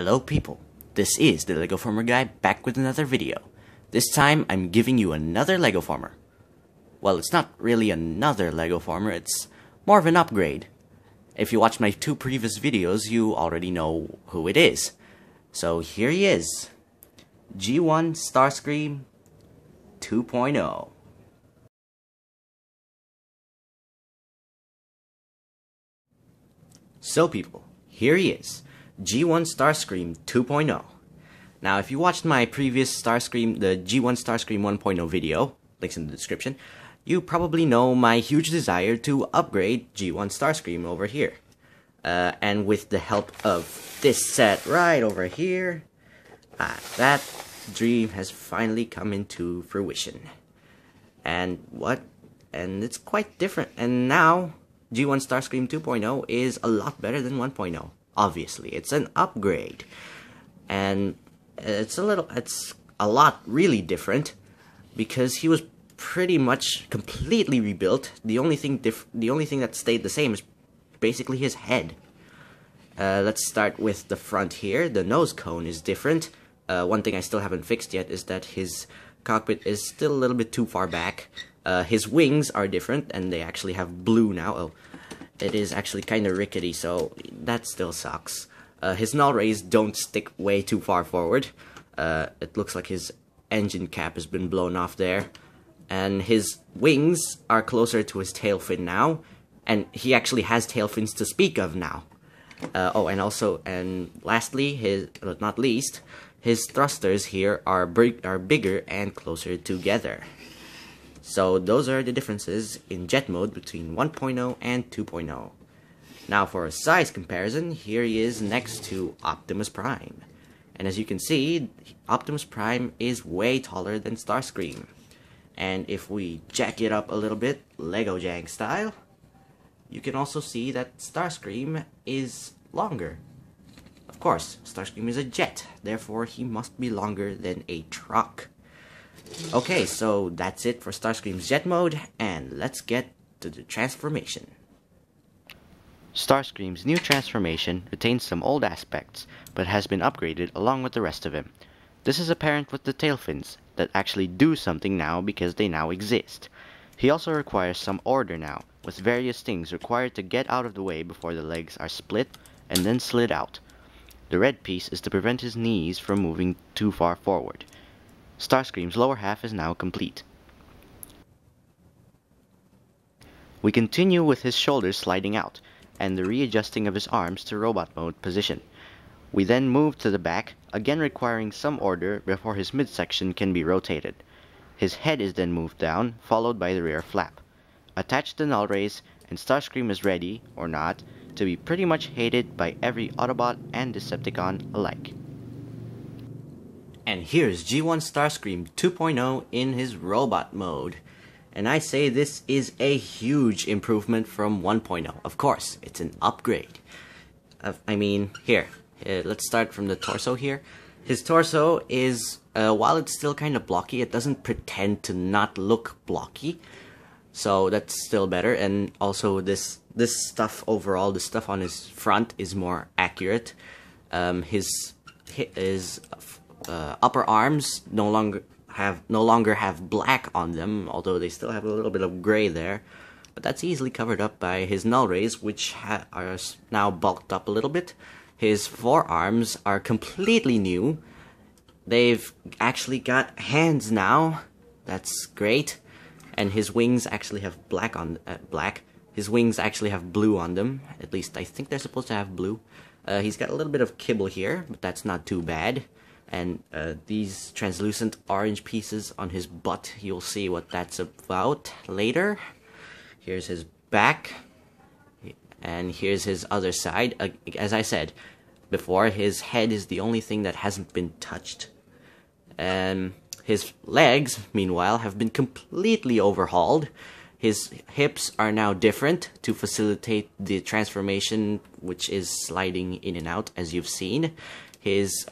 Hello people, this is the Legoformerguy back with another video. This time I'm giving you another Legoformer. Well, it's not really another Legoformer, it's more of an upgrade. If you watched my two previous videos, you already know who it is. So here he is, G1 Starscream 2.0. So people, here he is, G1 Starscream 2.0. Now, if you watched my previous Starscream, the G1 Starscream 1.0 video, links in the description, you probably know my huge desire to upgrade G1 Starscream over here. And with the help of this set right over here, that dream has finally come into fruition. And it's quite different. And now, G1 Starscream 2.0 is a lot better than 1.0. Obviously, it's an upgrade, and it's a lot really different because he was pretty much completely rebuilt. The only thing that stayed the same is basically his head. Let's start with the front here. The nose cone is different. One thing I still haven't fixed yet is that his cockpit is still a little bit too far back. His wings are different, and they actually have blue now. Oh, it is actually kind of rickety, so that still sucks. His null rays don't stick way too far forward. It looks like his engine cap has been blown off there. And his wings are closer to his tail fin now. And he actually has tail fins to speak of now. And lastly, not least, his thrusters here are bigger and closer together. So those are the differences in jet mode between 1.0 and 2.0. Now for a size comparison, here he is next to Optimus Prime. And as you can see, Optimus Prime is way taller than Starscream. And if we jack it up a little bit, Lego Jank style, you can also see that Starscream is longer. Of course, Starscream is a jet, therefore he must be longer than a truck. Okay, so that's it for Starscream's jet mode, and let's get to the transformation. Starscream's new transformation retains some old aspects, but has been upgraded along with the rest of him. This is apparent with the tail fins, that actually do something now because they now exist. He also requires some order now, with various things required to get out of the way before the legs are split and then slid out. The red piece is to prevent his knees from moving too far forward. Starscream's lower half is now complete. We continue with his shoulders sliding out, and the readjusting of his arms to robot mode position. We then move to the back, again requiring some order before his midsection can be rotated. His head is then moved down, followed by the rear flap. Attach the null rays, and Starscream is ready, or not, to be pretty much hated by every Autobot and Decepticon alike. And here's G1 Starscream 2.0 in his robot mode. And I say this is a huge improvement from 1.0. Of course, it's an upgrade. Let's start from the torso here. His torso is, while it's still kind of blocky, it doesn't pretend to not look blocky. So that's still better. And also this stuff overall, the stuff on his front is more accurate. His upper arms no longer have black on them, although they still have a little bit of gray there. But that's easily covered up by his null rays, which are now bulked up a little bit. His forearms are completely new. They've actually got hands now. That's great. And his wings actually have black. His wings actually have blue on them. At least I think they're supposed to have blue. He's got a little bit of kibble here, but that's not too bad. And these translucent orange pieces on his butt, you'll see what that's about later. Here's his back, and here's his other side. As I said before, his head is the only thing that hasn't been touched. And his legs, meanwhile, have been completely overhauled. His hips are now different to facilitate the transformation, which is sliding in and out, as you've seen. His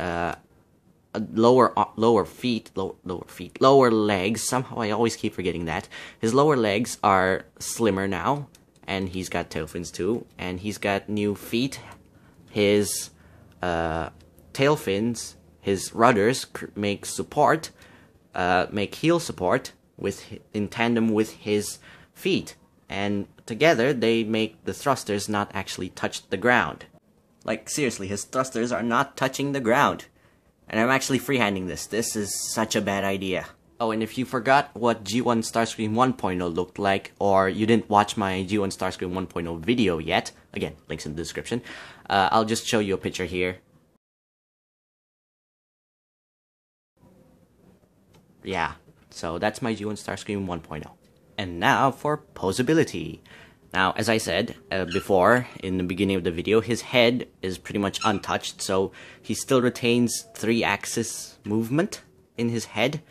lower legs, somehow I always keep forgetting that. His lower legs are slimmer now, and he's got tail fins too, and he's got new feet. His tail fins, his rudders make support, make heel support in tandem with his feet, and together they make the thrusters not actually touch the ground. Like, seriously, his thrusters are not touching the ground. And I'm actually freehanding this. This is such a bad idea. Oh, and if you forgot what G1 Starscream 1.0 looked like, or you didn't watch my G1 Starscream 1.0 video yet, again, links in the description, I'll just show you a picture here. Yeah, so that's my G1 Starscream 1.0. And now for posability. Now, as I said before, in the beginning of the video, his head is pretty much untouched, so he still retains 3-axis movement in his head.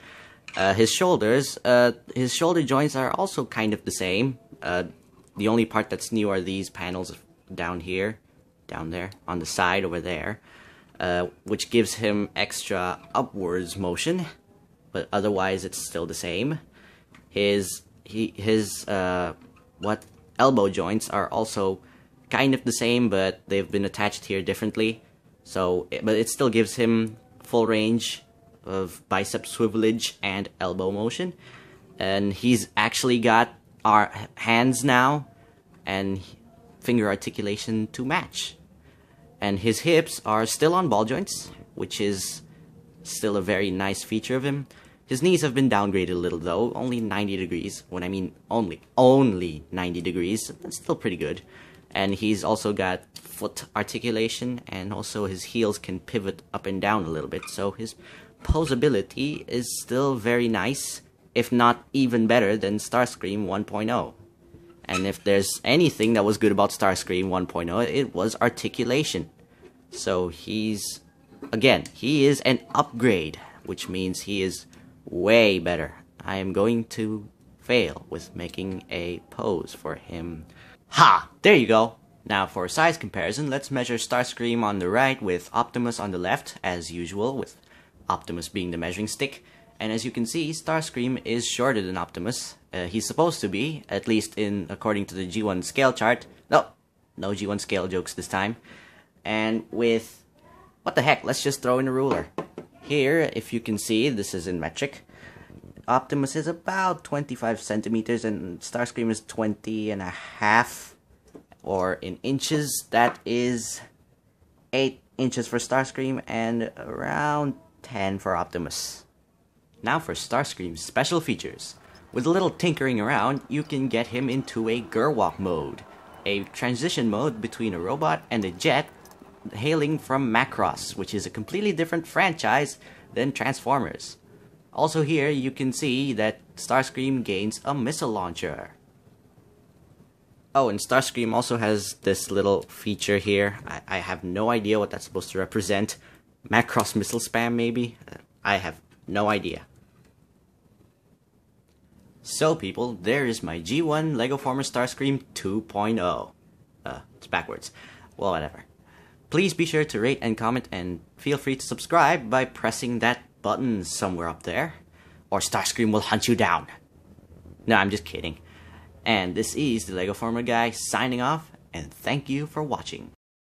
His shoulder joints are also kind of the same. The only part that's new are these panels down here, down there, on the side over there, which gives him extra upwards motion, but otherwise it's still the same. His elbow joints are also kind of the same, but they've been attached here differently. So, but it still gives him full range of bicep swivelage and elbow motion. And he's actually got our hands now and finger articulation to match. And his hips are still on ball joints, which is still a very nice feature of him. His knees have been downgraded a little though, only 90 degrees. When I mean only 90 degrees, that's still pretty good. And he's also got foot articulation, and also his heels can pivot up and down a little bit. So his posability is still very nice, if not even better than Starscream 1.0. And if there's anything that was good about Starscream 1.0, it was articulation. So he's, again, he is an upgrade, which means he is way better. I am going to fail with making a pose for him. Ha! There you go! Now for size comparison, let's measure Starscream on the right with Optimus on the left, as usual, with Optimus being the measuring stick. And as you can see, Starscream is shorter than Optimus. He's supposed to be, at least according to the G1 scale chart. No G1 scale jokes this time. And with, what the heck, let's just throw in a ruler. Here, if you can see, this is in metric. Optimus is about 25 centimeters and Starscream is 20.5. Or in inches, that is 8 inches for Starscream and around 10 for Optimus. Now for Starscream's special features. With a little tinkering around, you can get him into a Gerwalk mode, a transition mode between a robot and a jet, hailing from Macross, which is a completely different franchise than Transformers. Also here, you can see that Starscream gains a missile launcher. Oh, and Starscream also has this little feature here. I have no idea what that's supposed to represent. Macross missile spam, maybe? I have no idea. So people, there is my G1 Legoformer Starscream 2.0. It's backwards. Well, whatever. Please be sure to rate and comment, and feel free to subscribe by pressing that button somewhere up there, or Starscream will hunt you down. No, I'm just kidding. And this is the Legoformerguy signing off, and thank you for watching.